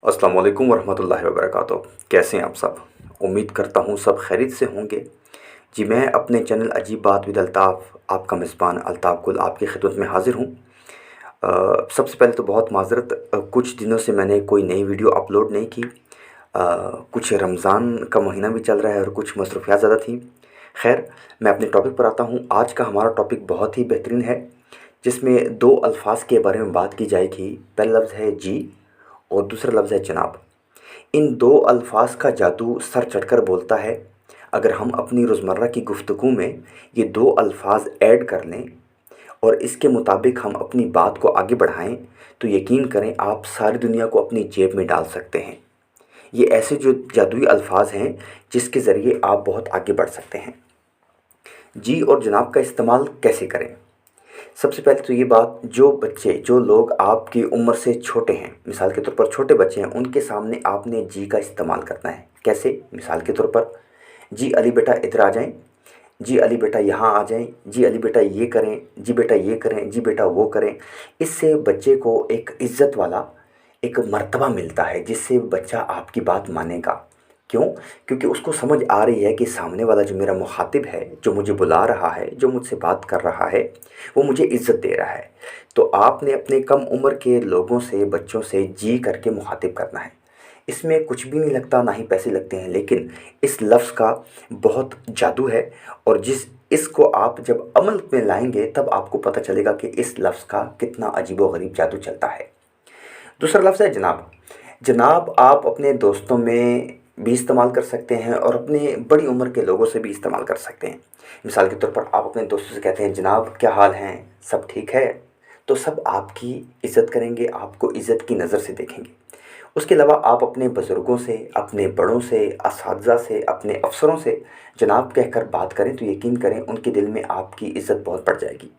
अस्सलाम वालेकुम वरहमतुल्लाहि वबरकातुहू। कैसे हैं आप सब? उम्मीद करता हूँ सब खैरियत से होंगे। जी, मैं अपने चैनल अजीब बात विद अल्ताफ़, आपका मेज़बान अल्ताफ़ गुल आपकी खिदमत में हाज़िर हूँ। सबसे पहले तो बहुत माज़रत, कुछ दिनों से मैंने कोई नई वीडियो अपलोड नहीं की। कुछ रमज़ान का महीना भी चल रहा है और कुछ मसरूफ़ियात ज़्यादा थी। खैर, मैं अपने टॉपिक पर आता हूँ। आज का हमारा टॉपिक बहुत ही बेहतरीन है, जिसमें दो अल्फाज के बारे में बात की जाएगी। पहला लफ्ज़ है जी और दूसरा लफ्ज़ है जनाब। इन दो अल्फाज का जादू सर चढ़कर बोलता है। अगर हम अपनी रोज़मर्रा की गुफ्तगू में ये दो अल्फाज ऐड कर लें और इसके मुताबिक हम अपनी बात को आगे बढ़ाएं, तो यकीन करें आप सारी दुनिया को अपनी जेब में डाल सकते हैं। ये ऐसे जो जादुई अल्फाज हैं जिसके ज़रिए आप बहुत आगे बढ़ सकते हैं। जी और जनाब का इस्तेमाल कैसे करें? सबसे पहले तो ये बात, जो बच्चे, जो लोग आपकी उम्र से छोटे हैं, मिसाल के तौर पर छोटे बच्चे हैं, उनके सामने आपने जी का इस्तेमाल करना है। कैसे? मिसाल के तौर पर, जी अली बेटा इधर आ जाएं, जी अली बेटा यहाँ आ जाएं, जी अली बेटा ये करें, जी बेटा ये करें, जी बेटा वो करें। इससे बच्चे को एक इज़्ज़त वाला एक मर्तबा मिलता है, जिससे बच्चा आपकी बात मानेगा। क्यों? क्योंकि उसको समझ आ रही है कि सामने वाला जो मेरा मुखातिब है, जो मुझे बुला रहा है, जो मुझसे बात कर रहा है, वो मुझे इज़्ज़त दे रहा है। तो आपने अपने कम उम्र के लोगों से, बच्चों से जी करके मुखातिब करना है। इसमें कुछ भी नहीं लगता, ना ही पैसे लगते हैं, लेकिन इस लफ्ज़ का बहुत जादू है। और इसको आप जब अमल में लाएंगे तब आपको पता चलेगा कि इस लफ्ज़ का कितना अजीब व गरीब जादू चलता है। दूसरा लफ्ज़ है जनाब। जनाब आप अपने दोस्तों में भी इस्तेमाल कर सकते हैं और अपने बड़ी उम्र के लोगों से भी इस्तेमाल कर सकते हैं। मिसाल के तौर पर आप अपने दोस्तों से कहते हैं, जनाब क्या हाल हैं, सब ठीक है? तो सब आपकी इज़्ज़त करेंगे, आपको इज़्ज़त की नज़र से देखेंगे। उसके अलावा आप अपने बुज़ुर्गों से, अपने बड़ों से, असातिज़ा से, अपने अफ़सरों से जनाब कहकर बात करें, तो यकीन करें उनके दिल में आपकी इज़्ज़त बहुत बढ़ जाएगी।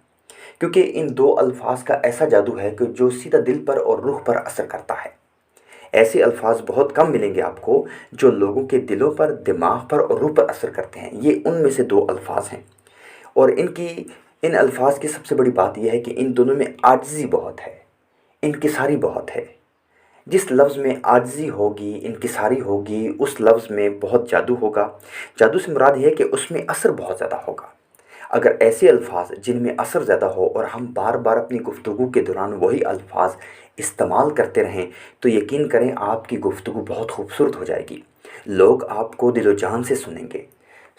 क्योंकि इन दो अल्फाज का ऐसा जादू है कि जो सीधा दिल पर और रूह पर असर करता है। ऐसे अल्फाज बहुत कम मिलेंगे आपको जो लोगों के दिलों पर, दिमाग पर और रूह पर असर करते हैं। ये उनमें से दो अल्फाज हैं। और इन अल्फाज की सबसे बड़ी बात यह है कि इन दोनों में आजिज़ी बहुत है, इनकिसारी बहुत है। जिस लफ्ज़ में आजिज़ी होगी, इनकिसारी होगी, उस लफ्ज़ में बहुत जादू होगा। जादू से मुराद यह है कि उसमें असर बहुत ज़्यादा होगा। अगर ऐसे अल्फाज जिनमें असर ज़्यादा हो और हम बार बार अपनी गुफ्तगू के दौरान वही अल्फाज इस्तेमाल करते रहें, तो यकीन करें आपकी गुफ्तगू बहुत खूबसूरत हो जाएगी। लोग आपको दिलो जान से सुनेंगे।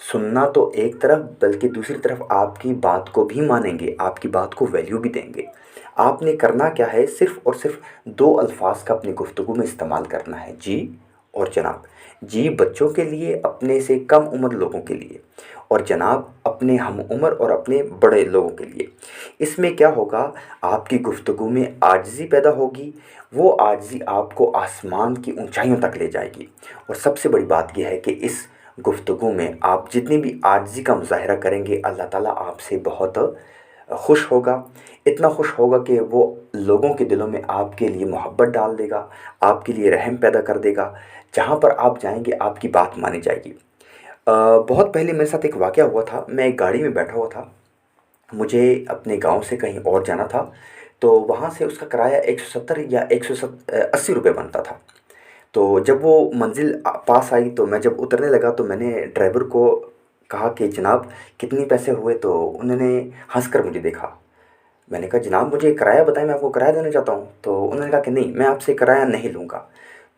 सुनना तो एक तरफ, बल्कि दूसरी तरफ आपकी बात को भी मानेंगे, आपकी बात को वैल्यू भी देंगे। आपने करना क्या है, सिर्फ़ और सिर्फ दो अल्फाज का अपनी गुफ्तगू में इस्तेमाल करना है, जी और जनाब। जी बच्चों के लिए, अपने से कम उम्र लोगों के लिए, और जनाब अपने हम उम्र और अपने बड़े लोगों के लिए। इसमें क्या होगा, आपकी गुफ्तगू में आजिज़ी पैदा होगी। वो आजिज़ी आपको आसमान की ऊंचाइयों तक ले जाएगी। और सबसे बड़ी बात यह है कि इस गुफ्तगू में आप जितनी भी आजिज़ी का मुज़ाहरा करेंगे, अल्लाह ताला आपसे बहुत खुश होगा। इतना खुश होगा कि वो लोगों के दिलों में आपके लिए मोहब्बत डाल देगा, आपके लिए रहम पैदा कर देगा। जहाँ पर आप जाएंगे आपकी बात मानी जाएगी। बहुत पहले मेरे साथ एक वाक़या हुआ था। मैं एक गाड़ी में बैठा हुआ था, मुझे अपने गांव से कहीं और जाना था। तो वहाँ से उसका किराया 170 या 180 रुपये बनता था। तो जब वो मंजिल पास आई, तो मैं जब उतरने लगा तो मैंने ड्राइवर को कहा कि जनाब कितने पैसे हुए? तो उन्होंने हंस कर मुझे देखा। मैंने कहा, जनाब मुझे किराया बताएं, मैं आपको किराया देना चाहता हूँ। तो उन्होंने कहा कि नहीं, मैं आपसे किराया नहीं लूँगा।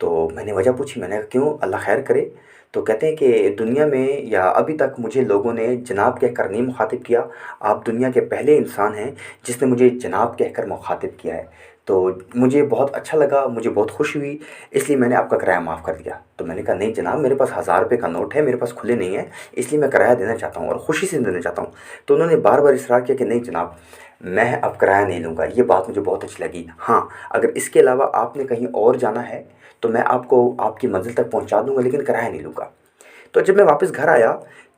तो मैंने वजह पूछी, मैंने कहा क्यों, अल्लाह खैर करे। तो कहते हैं कि दुनिया में या अभी तक मुझे लोगों ने जनाब कहकर नहीं मुखातिब किया। आप दुनिया के पहले इंसान हैं जिसने मुझे जनाब कहकर मुखातिब किया है। तो मुझे बहुत अच्छा लगा, मुझे बहुत खुशी हुई, इसलिए मैंने आपका किराया माफ़ कर दिया। तो मैंने कहा, नहीं जनाब, मेरे पास 1000 रुपये का नोट है, मेरे पास खुले नहीं है, इसलिए मैं किराया देना चाहता हूँ और ख़ुशी से देना चाहता हूँ। तो उन्होंने बार बार इसरार किया कि नहीं जनाब, मैं अब किराया नहीं लूँगा। ये बात मुझे बहुत अच्छी लगी। हाँ, अगर इसके अलावा आपने कहीं और जाना है तो मैं आपको आपकी मंज़िल तक पहुँचा दूँगा, लेकिन किराया नहीं लूँगा। तो जब मैं वापस घर आया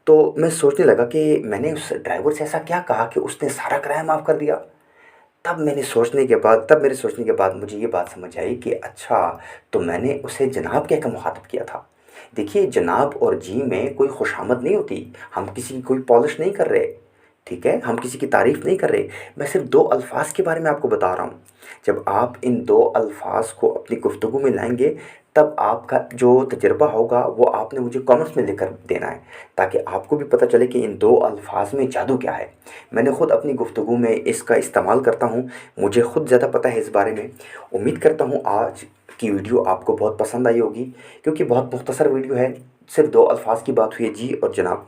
तो मैं सोचने लगा कि मैंने उस ड्राइवर से ऐसा क्या कहा कि उसने सारा किराया माफ़ कर दिया। तब मेरे सोचने के बाद मुझे ये बात समझ आई कि अच्छा, तो मैंने उसे जनाब कहकर मुखातिब किया था। देखिए, जनाब और जी में कोई खुशामद नहीं होती, हम किसी की कोई पॉलिश नहीं कर रहे। ठीक है, हम किसी की तारीफ़ नहीं कर रहे, मैं सिर्फ 2 अल्फ़ाज़ के बारे में आपको बता रहा हूँ। जब आप इन 2 अल्फ़ाज़ को अपनी गुफ्तगू में लाएँगे, तब आपका जो तजुर्बा होगा वो आपने मुझे कमेंट्स में लिखकर देना है, ताकि आपको भी पता चले कि इन 2 अल्फ़ाज़ में जादू क्या है। मैंने खुद अपनी गुफ्तगू में इसका इस्तेमाल करता हूँ, मुझे खुद ज़्यादा पता है इस बारे में। उम्मीद करता हूँ आज की वीडियो आपको बहुत पसंद आई होगी, क्योंकि बहुत मुख्तसर वीडियो है, सिर्फ 2 अल्फ़ाज़ की बात हुई है, जी और जनाब।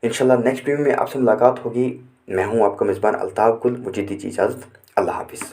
इंशाल्लाह नेक्स्ट वीडियो में आपसे मुलाकात होगी। मैं हूँ आपका मेज़बान अल्ताफ़ गुल, मुझे दीजिए इजाज़त। अल्लाह हाफ़िज़।